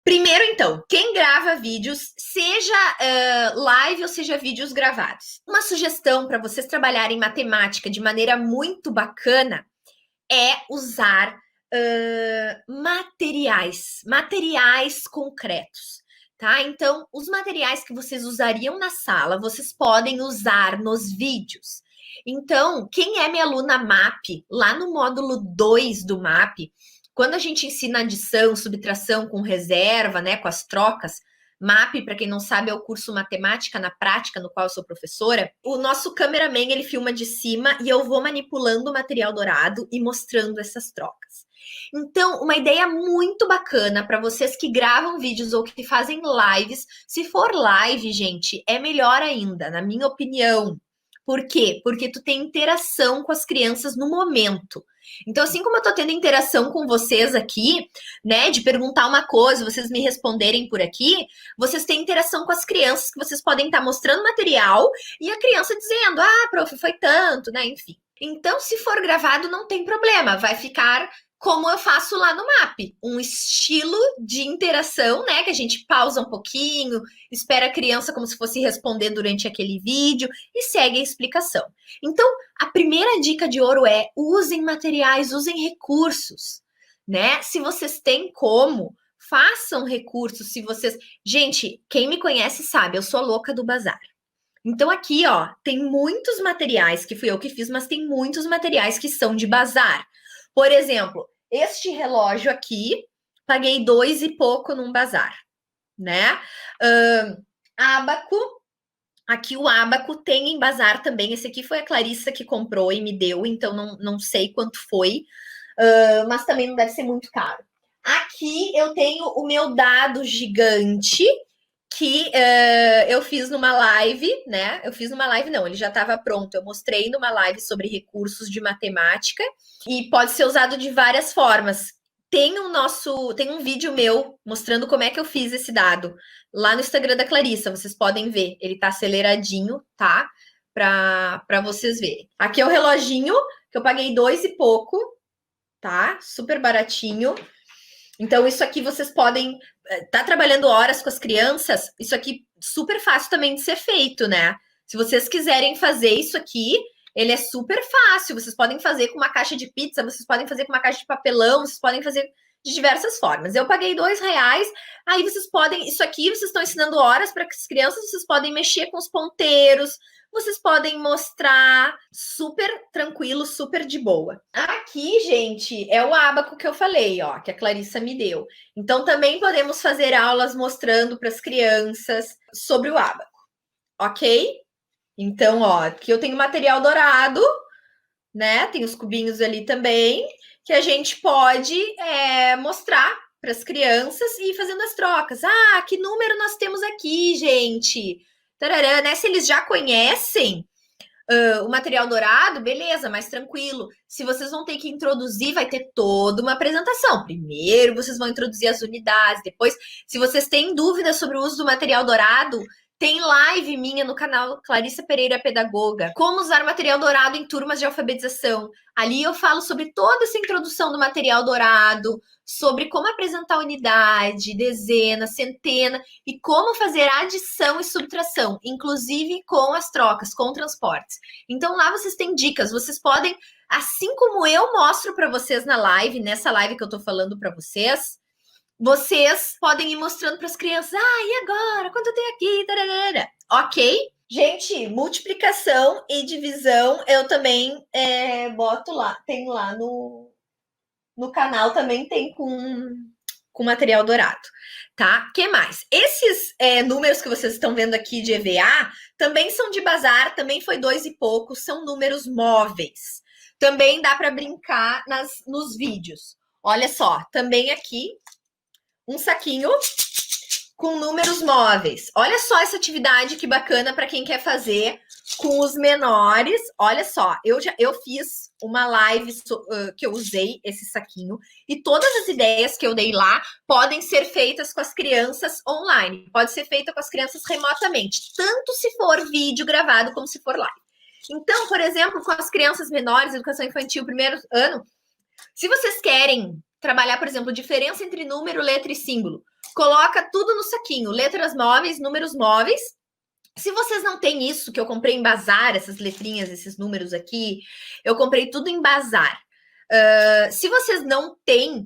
Primeiro, então, quem grava vídeos, seja live ou seja vídeos gravados. Uma sugestão para vocês trabalharem matemática de maneira muito bacana é usar materiais concretos, tá? Então, os materiais que vocês usariam na sala, vocês podem usar nos vídeos. Então, quem é minha aluna MAP, lá no módulo 2 do MAP, quando a gente ensina adição, subtração com reserva, né, com as trocas, MAP, para quem não sabe, é o curso Matemática na Prática, no qual eu sou professora. O nosso cameraman, ele filma de cima e eu vou manipulando o material dourado e mostrando essas trocas. Então, uma ideia muito bacana para vocês que gravam vídeos ou que fazem lives. Se for live, gente, é melhor ainda, na minha opinião. Por quê? Porque tu tem interação com as crianças no momento. Então, assim como eu tô tendo interação com vocês aqui, né, de perguntar uma coisa, vocês me responderem por aqui, vocês têm interação com as crianças, que vocês podem estar mostrando material e a criança dizendo, prof, foi tanto, né, enfim. Então, se for gravado, não tem problema, vai ficar como eu faço lá no MAP, um estilo de interação, né, que a gente pausa um pouquinho, espera a criança como se fosse responder durante aquele vídeo e segue a explicação. Então, a primeira dica de ouro é usem materiais, usem recursos, né? Se vocês têm como, façam recursos. Se vocês, gente, quem me conhece sabe, eu sou louca do bazar. Então aqui, ó, tem muitos materiais que fui eu que fiz, mas tem muitos materiais que são de bazar. Por exemplo, este relógio aqui, paguei 2 e pouco num bazar, né? Ábaco, aqui o ábaco tem em bazar também. Esse aqui foi a Clarissa que comprou e me deu, então não sei quanto foi, mas também não deve ser muito caro. Aqui eu tenho o meu dado gigante, que eu fiz numa live, né? Eu fiz numa live, não, ele já estava pronto. Eu mostrei numa live sobre recursos de matemática e pode ser usado de várias formas. Tem um vídeo meu mostrando como é que eu fiz esse dado lá no Instagram da Clarissa. Vocês podem ver, ele tá aceleradinho, tá? Para vocês verem. Aqui é o reloginho que eu paguei 2 e pouco, tá? Super baratinho. Então, isso aqui vocês podem tá trabalhando horas com as crianças, isso aqui super fácil também de ser feito, né? Se vocês quiserem fazer isso aqui, ele é super fácil. Vocês podem fazer com uma caixa de pizza, vocês podem fazer com uma caixa de papelão, vocês podem fazer de diversas formas. Eu paguei R$ 2, aí vocês podem, isso aqui vocês estão ensinando horas para as crianças, vocês podem mexer com os ponteiros, vocês podem mostrar super tranquilo, super de boa. Aqui, gente, é o ábaco que eu falei, ó, que a Clarissa me deu. Então, também podemos fazer aulas mostrando para as crianças sobre o ábaco, ok? Então, ó, aqui eu tenho material dourado, né? Tem os cubinhos ali também, que a gente pode mostrar para as crianças e ir fazendo as trocas. Que número nós temos aqui, gente? Tarará, né? Se eles já conhecem o material dourado, beleza, mais tranquilo. Se vocês vão ter que introduzir, vai ter toda uma apresentação. Primeiro, vocês vão introduzir as unidades. Depois, se vocês têm dúvidas sobre o uso do material dourado, tem live minha no canal Clarissa Pereira Pedagoga. Como usar material dourado em turmas de alfabetização. Ali eu falo sobre toda essa introdução do material dourado, sobre como apresentar unidade, dezena, centena e como fazer adição e subtração, inclusive com as trocas, com transportes. Então lá vocês têm dicas, vocês podem, assim como eu mostro para vocês na live, nessa live que eu tô falando para vocês podem ir mostrando para as crianças, e agora? Quanto tem aqui? Tararara. Ok? Gente, multiplicação e divisão eu também boto lá, tem lá no canal, também tem com material dourado, tá? Que mais? Esses números que vocês estão vendo aqui de EVA também são de bazar, também foi 2 e pouco, são números móveis. Também dá para brincar nos vídeos. Olha só, também aqui um saquinho com números móveis. Olha só essa atividade que bacana para quem quer fazer com os menores. Olha só, eu fiz uma live que eu usei esse saquinho e todas as ideias que eu dei lá podem ser feitas com as crianças online. Pode ser feita com as crianças remotamente, tanto se for vídeo gravado como se for live. Então, por exemplo, com as crianças menores, educação infantil, primeiro ano, se vocês querem trabalhar, por exemplo, diferença entre número, letra e símbolo, coloca tudo no saquinho, letras móveis, números móveis. Se vocês não têm isso, que eu comprei em bazar, essas letrinhas, esses números aqui, eu comprei tudo em bazar. Se vocês não têm,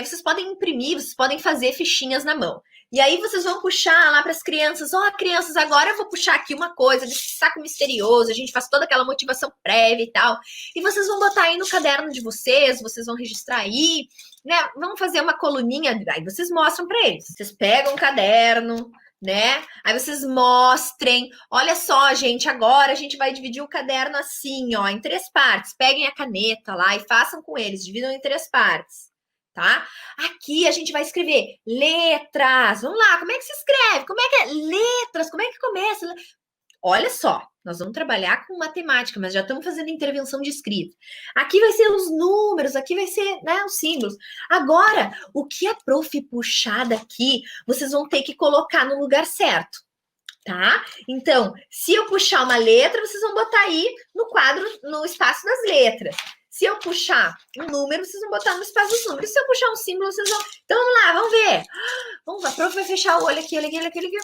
vocês podem imprimir, vocês podem fazer fichinhas na mão. E aí vocês vão puxar lá para as crianças, crianças, agora eu vou puxar aqui uma coisa desse saco misterioso, a gente faz toda aquela motivação prévia e tal. E vocês vão botar aí no caderno de vocês vão registrar aí, né? Vamos fazer uma coluninha, aí vocês mostram para eles. Vocês pegam um caderno, né? Aí vocês mostrem, olha só, gente, agora a gente vai dividir o caderno assim, ó, em 3 partes. Peguem a caneta lá e façam com eles, dividam em 3 partes, tá? Aqui a gente vai escrever letras. Vamos lá, como é que se escreve? Como é que é? Letras, como é que começa? Olha só, nós vamos trabalhar com matemática, mas já estamos fazendo intervenção de escrita. Aqui vai ser os números, aqui vai ser, né, os símbolos. Agora, o que a prof puxar daqui, vocês vão ter que colocar no lugar certo, tá? Então, se eu puxar uma letra, vocês vão botar aí no quadro, no espaço das letras. Se eu puxar um número, vocês vão botar no espaço dos números. Se eu puxar um símbolo, vocês vão... Então, vamos lá, vamos ver. Vamos lá, a prof vai fechar o olho aqui, olha aqui, olha aqui, olha aqui.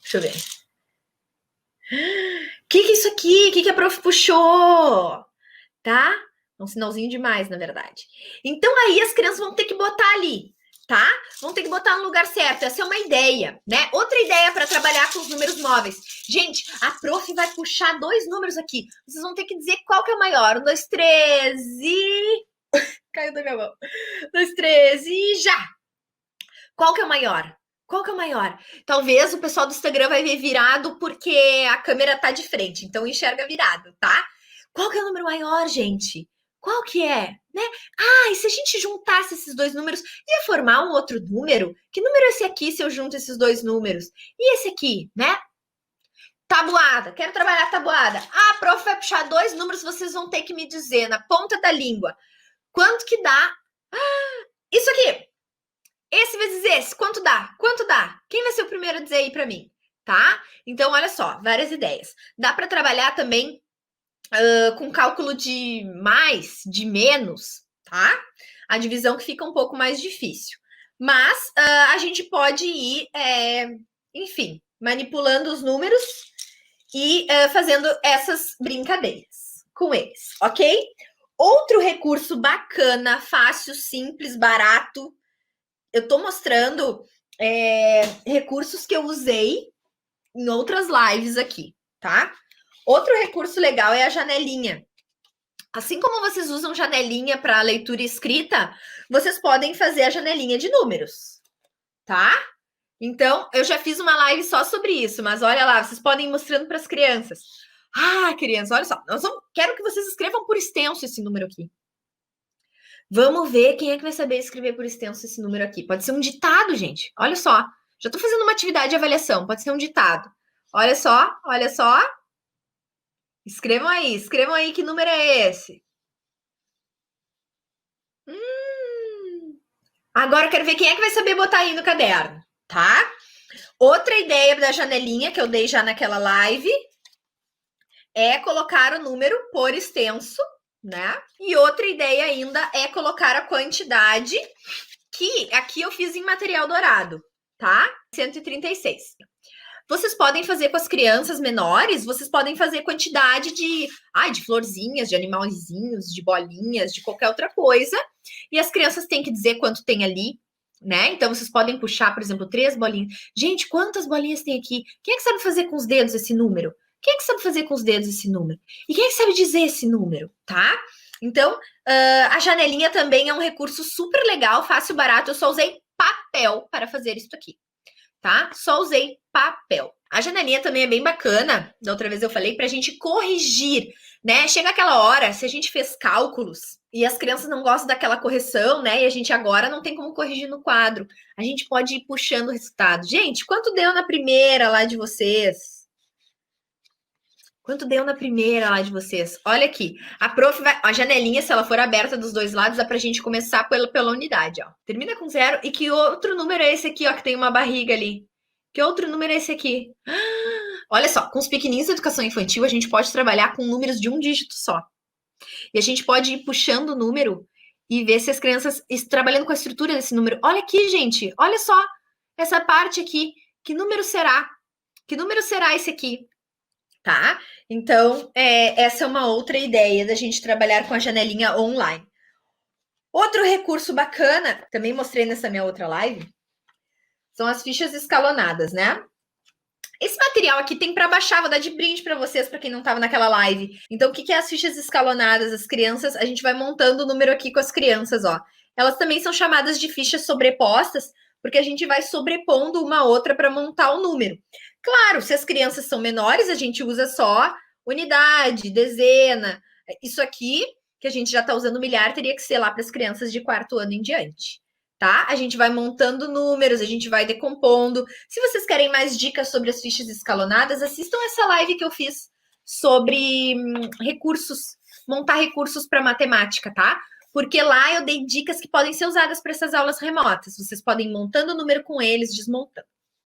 Deixa eu ver. O que é isso aqui? O que a prof puxou? Tá? Um sinalzinho demais, na verdade. Então, aí as crianças vão ter que botar ali, tá? Vão ter que botar no lugar certo. Essa é uma ideia, né? Outra ideia para trabalhar com os números móveis. Gente, a prof vai puxar 2 números aqui. Vocês vão ter que dizer qual que é o maior. 1, 2, 3 e... Caiu da minha mão. 1, 2, 3 e já! Qual que é o maior? Qual que é o maior? Talvez o pessoal do Instagram vai ver virado porque a câmera tá de frente, então enxerga virado, tá? Qual que é o número maior, gente? Qual que é? Né? E se a gente juntasse esses 2 números, ia formar um outro número? Que número é esse aqui se eu junto esses 2 números? E esse aqui, né? Tabuada, quero trabalhar tabuada. Prof, vai puxar 2 números, vocês vão ter que me dizer na ponta da língua. Quanto que dá? Isso aqui. Esse vezes esse, quanto dá? Quanto dá? Quem vai ser o primeiro a dizer aí para mim? Tá? Então, olha só, várias ideias. Dá para trabalhar também com cálculo de mais, de menos, tá? A divisão que fica um pouco mais difícil. Mas a gente pode ir, enfim, manipulando os números e fazendo essas brincadeiras com eles, ok? Outro recurso bacana, fácil, simples, barato. Eu tô mostrando recursos que eu usei em outras lives aqui, tá? Outro recurso legal é a janelinha. Assim como vocês usam janelinha para leitura e escrita, vocês podem fazer a janelinha de números, tá? Então, eu já fiz uma live só sobre isso, mas olha lá, vocês podem ir mostrando para as crianças. Crianças, olha só, quero que vocês escrevam por extenso esse número aqui. Vamos ver quem é que vai saber escrever por extenso esse número aqui. Pode ser um ditado, gente. Olha só. Já estou fazendo uma atividade de avaliação. Pode ser um ditado. Olha só, olha só. Escrevam aí que número é esse. Agora eu quero ver quem é que vai saber botar aí no caderno, tá? Outra ideia da janelinha que eu dei já naquela live é colocar o número por extenso, né? E outra ideia ainda é colocar a quantidade, que aqui eu fiz em material dourado, tá? 136. Vocês podem fazer com as crianças menores, vocês podem fazer quantidade de florzinhas, de animalzinhos, de bolinhas, de qualquer outra coisa. E as crianças têm que dizer quanto tem ali, né? Então, vocês podem puxar, por exemplo, 3 bolinhas. Gente, quantas bolinhas tem aqui? Quem é que sabe fazer com os dedos esse número? Quem é que sabe fazer com os dedos esse número? E quem é que sabe dizer esse número, tá? Então, a janelinha também é um recurso super legal, fácil, barato. Eu só usei papel para fazer isso aqui, tá? Só usei papel. A janelinha também é bem bacana, da outra vez eu falei, para a gente corrigir, né? Chega aquela hora, se a gente fez cálculos e as crianças não gostam daquela correção, né? E a gente agora não tem como corrigir no quadro. A gente pode ir puxando o resultado. Gente, quanto deu na primeira lá de vocês? Quanto deu na primeira lá de vocês? Olha aqui, a prof vai... A janelinha, se ela for aberta dos 2 lados, dá pra gente começar pela unidade, ó. Termina com 0. E que outro número é esse aqui, ó, que tem uma barriga ali? Que outro número é esse aqui? Olha só, com os pequenininhos da educação infantil, a gente pode trabalhar com números de um dígito só. E a gente pode ir puxando o número e ver se as crianças trabalhando com a estrutura desse número. Olha aqui, gente, olha só essa parte aqui. Que número será? Que número será esse aqui? Tá? Então, essa é uma outra ideia da gente trabalhar com a janelinha online. Outro recurso bacana, também mostrei nessa minha outra live, são as fichas escalonadas, né? Esse material aqui tem para baixar, vou dar de brinde para vocês, para quem não estava naquela live. Então, o que é as fichas escalonadas? As crianças, a gente vai montando o número aqui com as crianças, ó. Elas também são chamadas de fichas sobrepostas, porque a gente vai sobrepondo uma outra para montar o número. Claro, se as crianças são menores, a gente usa só unidade, dezena. Isso aqui, que a gente já está usando milhar, teria que ser lá para as crianças de 4º ano em diante. Tá? A gente vai montando números, a gente vai decompondo. Se vocês querem mais dicas sobre as fichas escalonadas, assistam essa live que eu fiz sobre recursos, montar recursos para matemática, tá? Porque lá eu dei dicas que podem ser usadas para essas aulas remotas. Vocês podem ir montando o número com eles, desmontando.